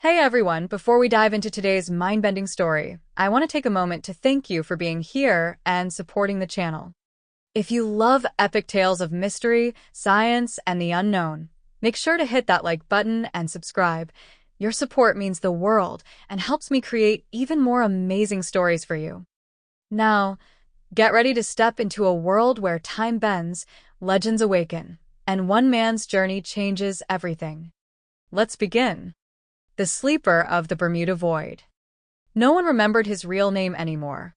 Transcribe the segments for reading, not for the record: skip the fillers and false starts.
Hey everyone, before we dive into today's mind-bending story, I want to take a moment to thank you for being here and supporting the channel. If you love epic tales of mystery, science, and the unknown, make sure to hit that like button and subscribe. Your support means the world and helps me create even more amazing stories for you. Now, get ready to step into a world where time bends, legends awaken, and one man's journey changes everything. Let's begin. The sleeper of the Bermuda Void. No one remembered his real name anymore.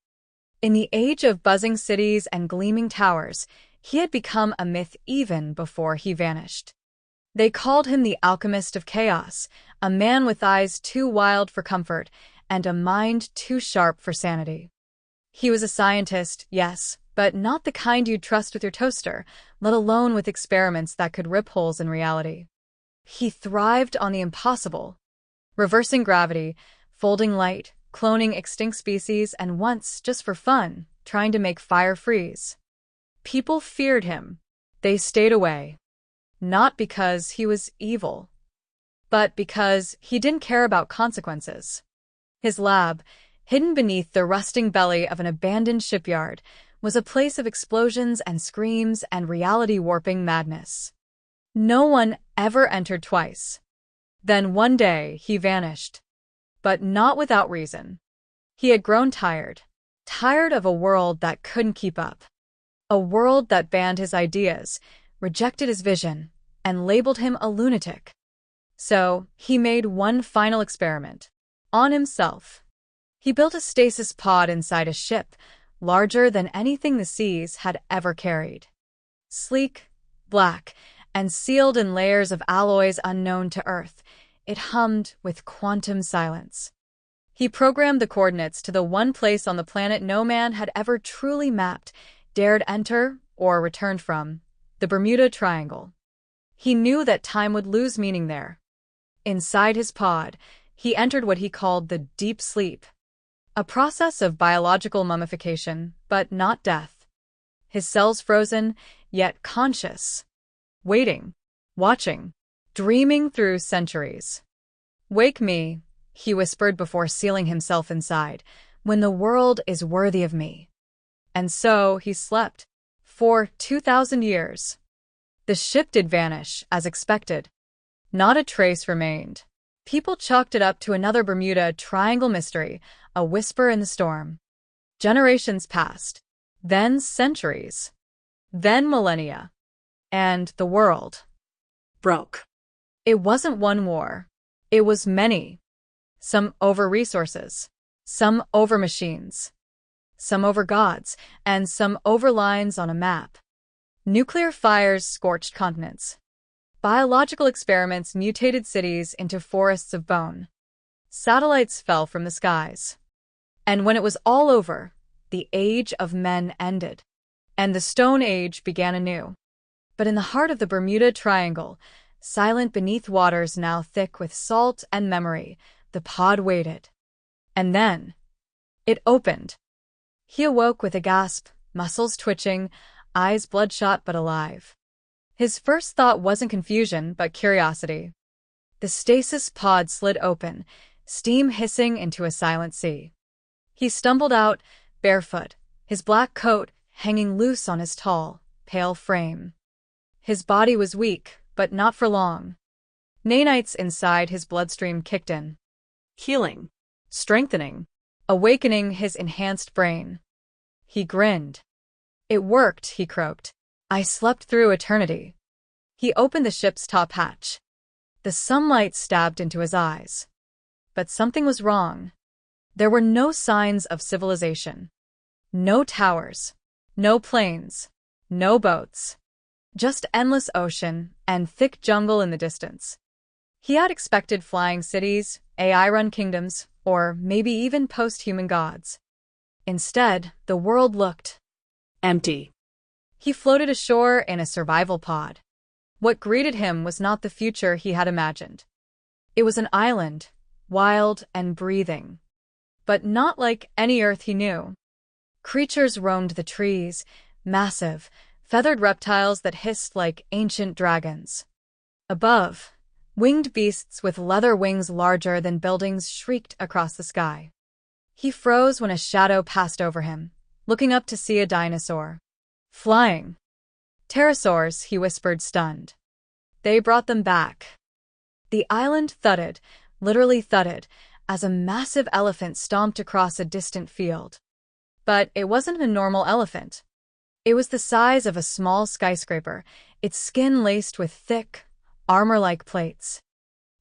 In the age of buzzing cities and gleaming towers, he had become a myth even before he vanished. They called him the alchemist of chaos, a man with eyes too wild for comfort and a mind too sharp for sanity. He was a scientist, yes, but not the kind you'd trust with your toaster, let alone with experiments that could rip holes in reality. He thrived on the impossible. Reversing gravity, folding light, cloning extinct species, and once, just for fun, trying to make fire freeze. People feared him. They stayed away. Not because he was evil, but because he didn't care about consequences. His lab, hidden beneath the rusting belly of an abandoned shipyard, was a place of explosions and screams and reality-warping madness. No one ever entered twice. Then one day he vanished. But not without reason. He had grown tired. Tired of a world that couldn't keep up. A world that banned his ideas, rejected his vision, and labeled him a lunatic. So, he made one final experiment. On himself. He built a stasis pod inside a ship, larger than anything the seas had ever carried. Sleek, black, and sealed in layers of alloys unknown to Earth, it hummed with quantum silence. He programmed the coordinates to the one place on the planet no man had ever truly mapped, dared enter, or returned from, the Bermuda Triangle. He knew that time would lose meaning there. Inside his pod, he entered what he called the deep sleep, a process of biological mummification, but not death. His cells frozen, yet conscious. Waiting, watching, dreaming through centuries. "Wake me," he whispered before sealing himself inside, "when the world is worthy of me." And so he slept. For 2,000 years. The ship did vanish, as expected. Not a trace remained. People chalked it up to another Bermuda Triangle mystery, a whisper in the storm. Generations passed. Then centuries. Then millennia. And the world broke. It wasn't one war. It was many. Some over resources. Some over machines. Some over gods. And some over lines on a map. Nuclear fires scorched continents. Biological experiments mutated cities into forests of bone. Satellites fell from the skies. And when it was all over, the age of men ended. And the Stone Age began anew. But in the heart of the Bermuda Triangle, silent beneath waters now thick with salt and memory, the pod waited. And then, it opened. He awoke with a gasp, muscles twitching, eyes bloodshot but alive. His first thought wasn't confusion, but curiosity. The stasis pod slid open, steam hissing into a silent sea. He stumbled out, barefoot, his black coat hanging loose on his tall, pale frame. His body was weak, but not for long. Nanites inside his bloodstream kicked in. Healing, strengthening, awakening his enhanced brain. He grinned. "It worked," he croaked. "I slept through eternity." He opened the ship's top hatch. The sunlight stabbed into his eyes. But something was wrong. There were no signs of civilization. No towers. No planes. No boats. Just endless ocean and thick jungle in the distance. He had expected flying cities, AI-run kingdoms, or maybe even post-human gods. Instead, the world looked empty. He floated ashore in a survival pod. What greeted him was not the future he had imagined. It was an island, wild and breathing. But not like any Earth he knew. Creatures roamed the trees, massive, feathered reptiles that hissed like ancient dragons. Above, Winged beasts with leather wings larger than buildings shrieked across the sky. He froze when a shadow passed over him, looking up to see a dinosaur. Flying. Pterosaurs, he whispered, stunned. They brought them back. The island thudded, literally thudded, as a massive elephant stomped across a distant field. But it wasn't a normal elephant. It was the size of a small skyscraper, its skin laced with thick, armor-like plates.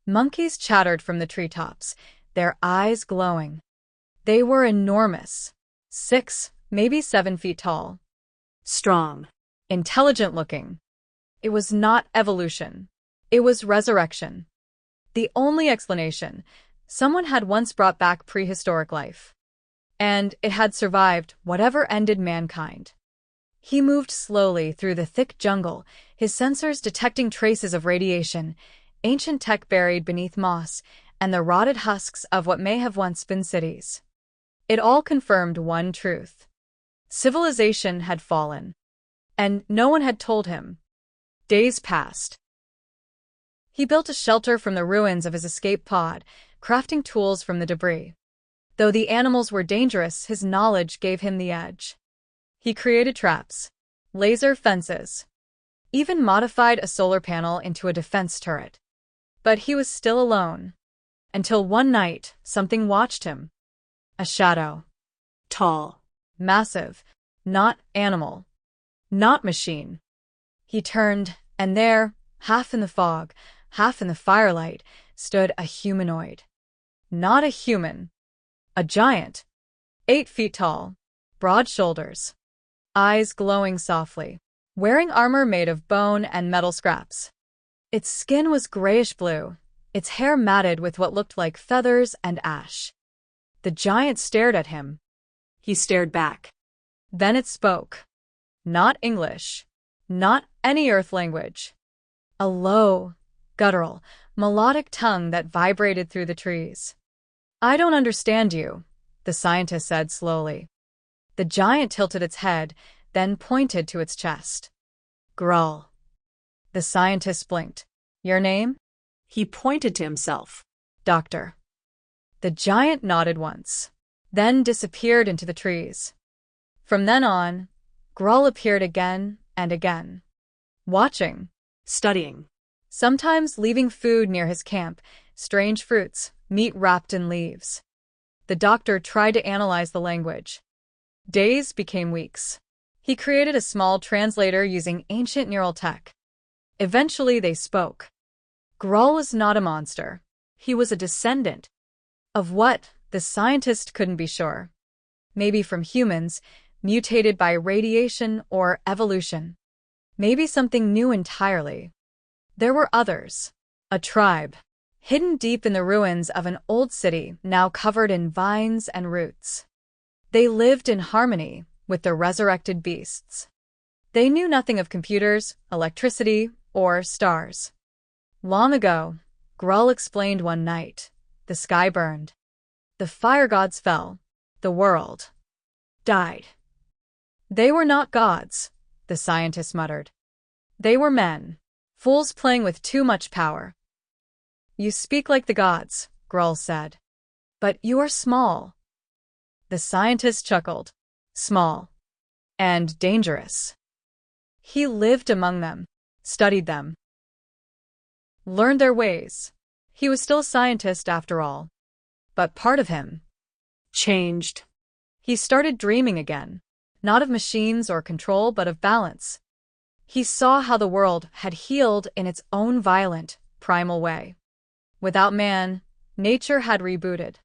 Monkeys chattered from the treetops, their eyes glowing. They were enormous, 6, maybe 7 feet tall. Strong. Intelligent-looking. It was not evolution. It was resurrection. The only explanation: someone had once brought back prehistoric life. And it had survived whatever ended mankind. He moved slowly through the thick jungle, his sensors detecting traces of radiation, ancient tech buried beneath moss, and the rotted husks of what may have once been cities. It all confirmed one truth. Civilization had fallen. And no one had told him. Days passed. He built a shelter from the ruins of his escape pod, crafting tools from the debris. Though the animals were dangerous, his knowledge gave him the edge. He created traps, laser fences, even modified a solar panel into a defense turret. But he was still alone. Until one night, something watched him. A shadow. Tall. Massive. Not animal. Not machine. He turned, and there, half in the fog, half in the firelight, stood a humanoid. Not a human. A giant. 8 feet tall. Broad shoulders. Eyes glowing softly. Wearing armor made of bone and metal scraps. Its skin was grayish-blue, its hair matted with what looked like feathers and ash. The giant stared at him. He stared back. Then it spoke. Not English. Not any Earth language. A low, guttural, melodic tongue that vibrated through the trees. "I don't understand you," the scientist said slowly. The giant tilted its head, then pointed to its chest. "Grull." The scientist blinked. "Your name?" He pointed to himself. "Doctor." The giant nodded once, then disappeared into the trees. From then on, Grull appeared again and again. Watching. Studying. Sometimes leaving food near his camp, strange fruits, meat wrapped in leaves. The doctor tried to analyze the language. Days became weeks. He created a small translator using ancient neural tech. Eventually they spoke. Grull was not a monster. He was a descendant. Of what, the scientist couldn't be sure. Maybe from humans, mutated by radiation or evolution. Maybe something new entirely. There were others. A tribe, hidden deep in the ruins of an old city now covered in vines and roots. They lived in harmony with the resurrected beasts. They knew nothing of computers, electricity, or stars. Long ago, Grull explained one night, the sky burned. The fire gods fell. The world died. They were not gods, the scientist muttered. They were men, fools playing with too much power. "You speak like the gods," Grull said. "But you are small." The scientist chuckled. Small. And dangerous. He lived among them, studied them, learned their ways. He was still a scientist after all. But part of him changed. He started dreaming again, not of machines or control, but of balance. He saw how the world had healed in its own violent, primal way. Without man, nature had rebooted.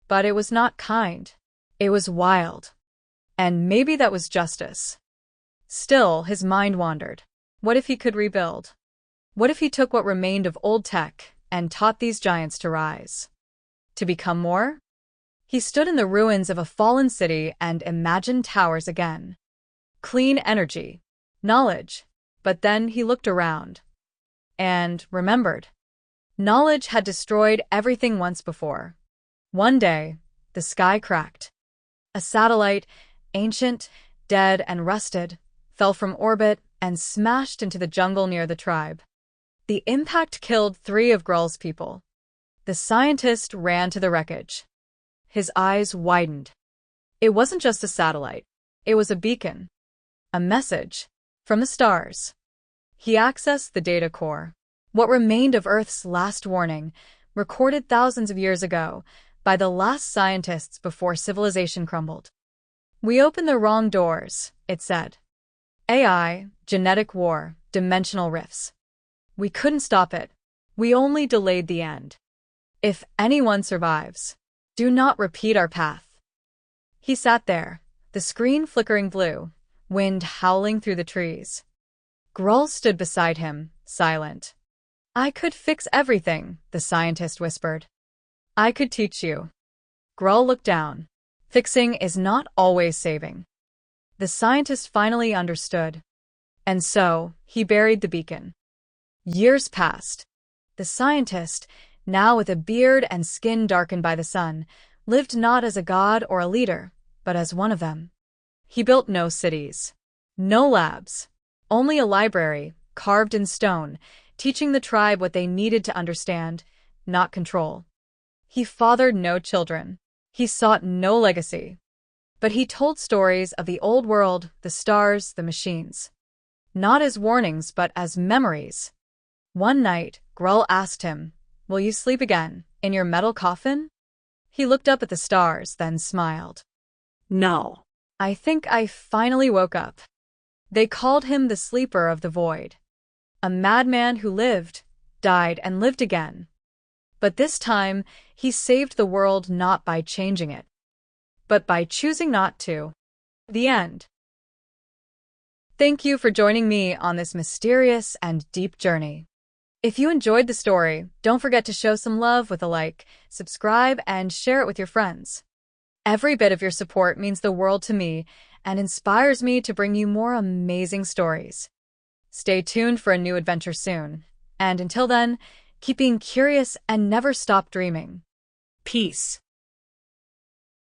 But it was not kind. It was wild. And maybe that was justice. Still, his mind wandered. What if he could rebuild? What if he took what remained of old tech and taught these giants to rise? To become more? He stood in the ruins of a fallen city and imagined towers again. Clean energy. Knowledge. But then he looked around. And remembered. Knowledge had destroyed everything once before. One day, the sky cracked. A satellite, ancient, dead, and rusted, fell from orbit and smashed into the jungle near the tribe. The impact killed 3 of Grull's people. The scientist ran to the wreckage. His eyes widened. It wasn't just a satellite. It was a beacon. A message. From the stars. He accessed the data core. What remained of Earth's last warning, recorded thousands of years ago by the last scientists before civilization crumbled. "We opened the wrong doors," it said. AI, genetic war, dimensional rifts. We couldn't stop it. We only delayed the end. If anyone survives, do not repeat our path. He sat there, the screen flickering blue, wind howling through the trees. Grull stood beside him, silent. "I could fix everything," the scientist whispered. "I could teach you." Grull looked down. Fixing is not always saving. The scientist finally understood. And so, he buried the beacon. Years passed. The scientist, now with a beard and skin darkened by the sun, lived not as a god or a leader, but as one of them. He built no cities, no labs, only a library, carved in stone, teaching the tribe what they needed to understand, not control. He fathered no children. He sought no legacy. But he told stories of the old world, the stars, the machines. Not as warnings, but as memories. One night, Grull asked him, "Will you sleep again, in your metal coffin?" He looked up at the stars, then smiled. "No." "I think I finally woke up." They called him the sleeper of the void. A madman who lived, died, and lived again. But this time, he saved the world not by changing it, but by choosing not to. The end. Thank you for joining me on this mysterious and deep journey. If you enjoyed the story, don't forget to show some love with a like, subscribe, and share it with your friends. Every bit of your support means the world to me and inspires me to bring you more amazing stories. Stay tuned for a new adventure soon. And until then, keep being curious and never stop dreaming. Peace.